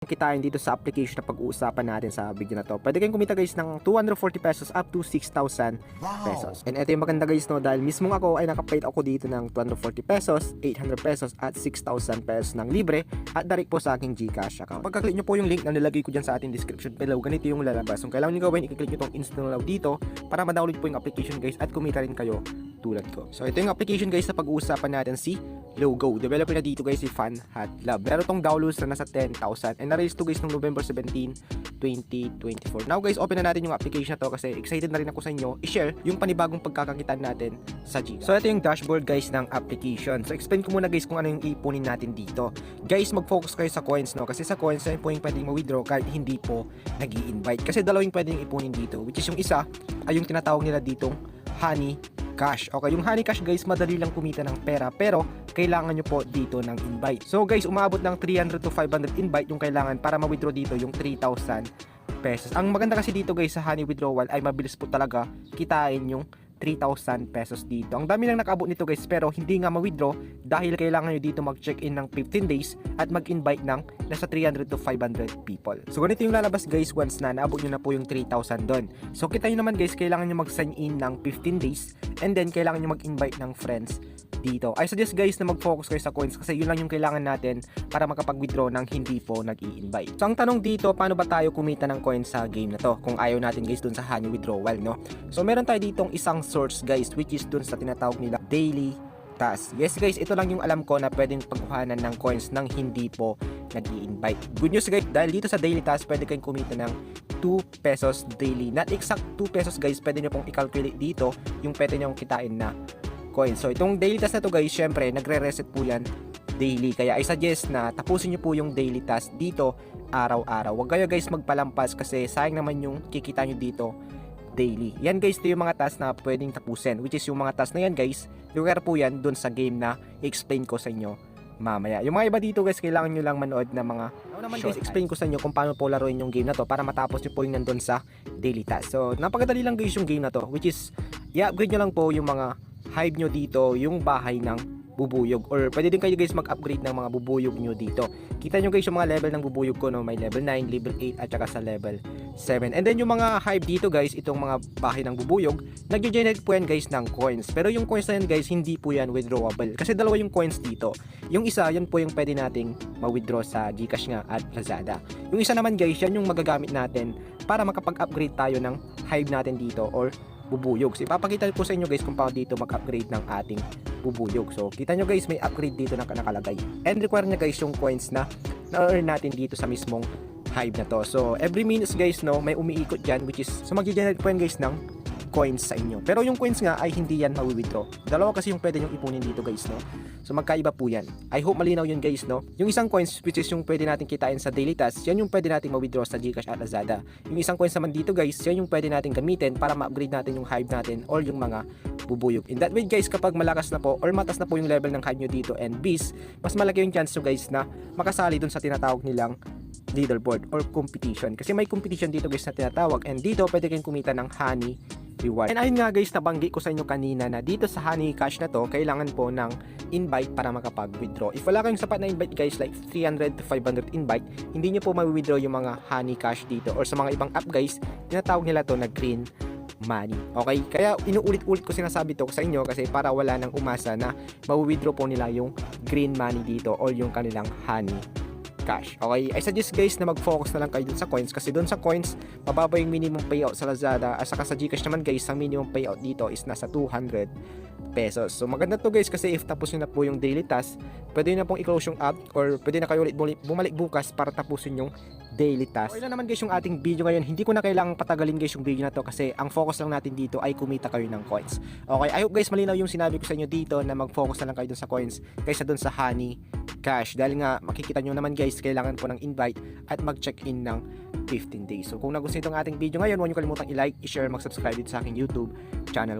kitain dito sa application na pag-uusapan natin sa video na to. Pwede kayong kumita guys ng 240 pesos up to 6,000 pesos. And ito yung maganda guys no, dahil mismong ako ay nakapaid ako dito ng 240 pesos, 800 pesos at 6,000 pesos ng libre at direct po sa aking GCash account. Pagka-click nyo po yung link na nilagay ko dyan sa ating description below, ganito yung lalabas. So kailangan nyo gawin, i-click nyo tong install now dito para ma-download po yung application guys at kumita rin kayo tulad ko. So ito yung application guys na pag-uusapan natin, si Logo. Developer na dito guys si Fan Hat Lab. Meron tong downloads na nasa 10,000 and na-release to guys noong November 17, 2024. Now guys, open na natin yung application na to kasi excited na rin ako sa inyo i-share yung panibagong pagkakakitaan natin sa Gcash. So ito yung dashboard guys ng application. So explain ko muna guys kung ano yung ipunin natin dito. Guys, mag-focus kayo sa coins no, kasi sa coins na po yung pwedeng ma-withdraw kahit hindi po nag-i-invite. Kasi dalawang pwedeng ipunin dito, which is yung isa ay yung tinatawag nila ditong Honey Cash. Okay, yung Honey Cash guys, madali lang kumita ng pera pero kailangan nyo po dito ng invite. So guys, umabot ng 300 to 500 invite yung kailangan para ma-withdraw dito yung 3,000 pesos. Ang maganda kasi dito guys sa Honey Withdrawal ay mabilis po talaga kitain yung 3,000 pesos dito. Ang dami lang nakaabot nito guys pero hindi nga ma-withdraw dahil kailangan nyo dito mag-check-in ng 15 days at mag-invite ng nasa 300 to 500 people. So ganito yung lalabas guys once na naabot nyo na po yung 3,000 doon. So kita nyo naman guys, kailangan nyo mag-sign in ng 15 days and then kailangan nyo mag-invite ng friends dito. I suggest guys na mag-focus kayo sa coins kasi yun lang yung kailangan natin para makapag-withdraw ng hindi po nag-i-invite. So ang tanong dito, paano ba tayo kumita ng coins sa game na to kung ayaw natin guys dun sa Honey Withdrawal, no? So meron tayo ditong isang source guys which is dun sa tinatawag nila daily task. Yes guys, ito lang yung alam ko na pwedeng pagkuhanan ng coins ng hindi po nag-i-invite. Good news guys, dahil dito sa daily task pwede kayong kumita ng 2 pesos daily. Not exact 2 pesos guys, pwede nyo pong i-calculate dito yung pwede nyo kitain na coins. So itong daily task na to guys, syempre nagre-reset po yan daily. Kaya I suggest na tapusin nyo po yung daily task dito araw-araw. Huwag kayo guys magpalampas kasi sayang naman yung kikita nyo dito daily. Yan guys, ito yung mga task na pwedeng tapusin, which is yung mga task na yan guys, lugar po yan dun sa game na i-explain ko sa inyo mamaya. Yung mga iba dito guys, kailangan nyo lang manood ng mga naman guys, explain ko sa inyo kung paano po laruin yung game na to para matapos nyo po yung nandun sa daily task. So napakadali lang guys yung game na to, which is i-upgrade nyo lang po yung mga hive nyo dito, yung bahay ng bubuyog, or pwede din kayo guys mag-upgrade ng mga bubuyog nyo dito. Kita nyo guys yung mga level ng bubuyog ko no, may level 9, level 8 at saka sa level 7. And then yung mga hive dito guys, itong mga bahay ng bubuyog, nagge-generate po yan guys ng coins. Pero yung coins na yan guys, hindi po yan withdrawable kasi dalawa yung coins dito. Yung isa, yan po yung pwede nating ma-withdraw sa Gcash nga at Lazada. Yung isa naman guys, yan yung magagamit natin para makapag-upgrade tayo ng hive natin dito or bubuyog. So ipapakita po sa inyo guys kung paano dito mag-upgrade ng ating bubuyog. So kita nyo guys, may upgrade dito na nakalagay. And require nyo guys yung coins na na-earn natin dito sa mismong hive na to. So every minutes guys no, may umiikot dyan which is, so mag-generate po yan guys ng coins sa inyo. Pero yung coins nga ay hindi yan ma-withdraw. Dalawa kasi yung pwede nyong ipunin dito guys no. So magkaiba po yan. I hope malinaw yun guys no. Yung isang coins which is yung pwede natin kitain sa daily task, yan yung pwede natin ma-withdraw sa Gcash at Lazada. Yung isang coins naman dito guys, yan yung pwede natin gamitin para ma-upgrade natin yung hive natin or yung mga bubuyog. In that way guys, kapag malakas na po or matas na po yung level ng hive nyo dito and bees, mas malaki yung chance nyo guys na makasali dun sa tinatawag nilang leaderboard or competition. Kasi may competition dito guys na tinatawag and dito pwede kayong kumita ng honey reward. And ayun nga guys, nabanggit ko sa inyo kanina na dito sa Honey Cash na to, kailangan po ng invite para makapag-withdraw. If wala kayong sapat na invite guys, like 300 to 500 invite, hindi nyo po ma-withdraw yung mga Honey Cash dito or sa mga ibang app guys, tinatawag nila to na green money. Okay? Kaya inuulit-ulit ko sinasabi to sa inyo kasi para wala nang umasa na ma-withdraw po nila yung green money dito or yung kanilang Honey Cash. Okay, I suggest guys na mag-focus na lang kayo dun sa coins kasi dun sa coins mababa yung minimum payout sa Lazada at saka sa Gcash naman guys, ang minimum payout dito is nasa 200 pesos. So maganda to guys kasi if tapos nyo na po yung daily task, pwede na pong i-close yung app or pwede na kayo ulit bumalik bukas para tapusin yung daily task. So, ilan naman guys yung ating video ngayon. Hindi ko na kailangang patagalin guys yung video na to kasi ang focus lang natin dito ay kumita kayo ng coins. Okay, I hope guys malinaw yung sinabi ko sa inyo dito na mag-focus na lang kayo dun sa coins kaysa dun sa Honey Cash. Dahil nga makikita nyo naman guys, kailangan po ng invite at mag-check-in ng 15 days. So kung nagustuhan itong ating video ngayon, huwag nyo kalimutang i-like, i-share, mag-subscribe dito sa aking YouTube channel.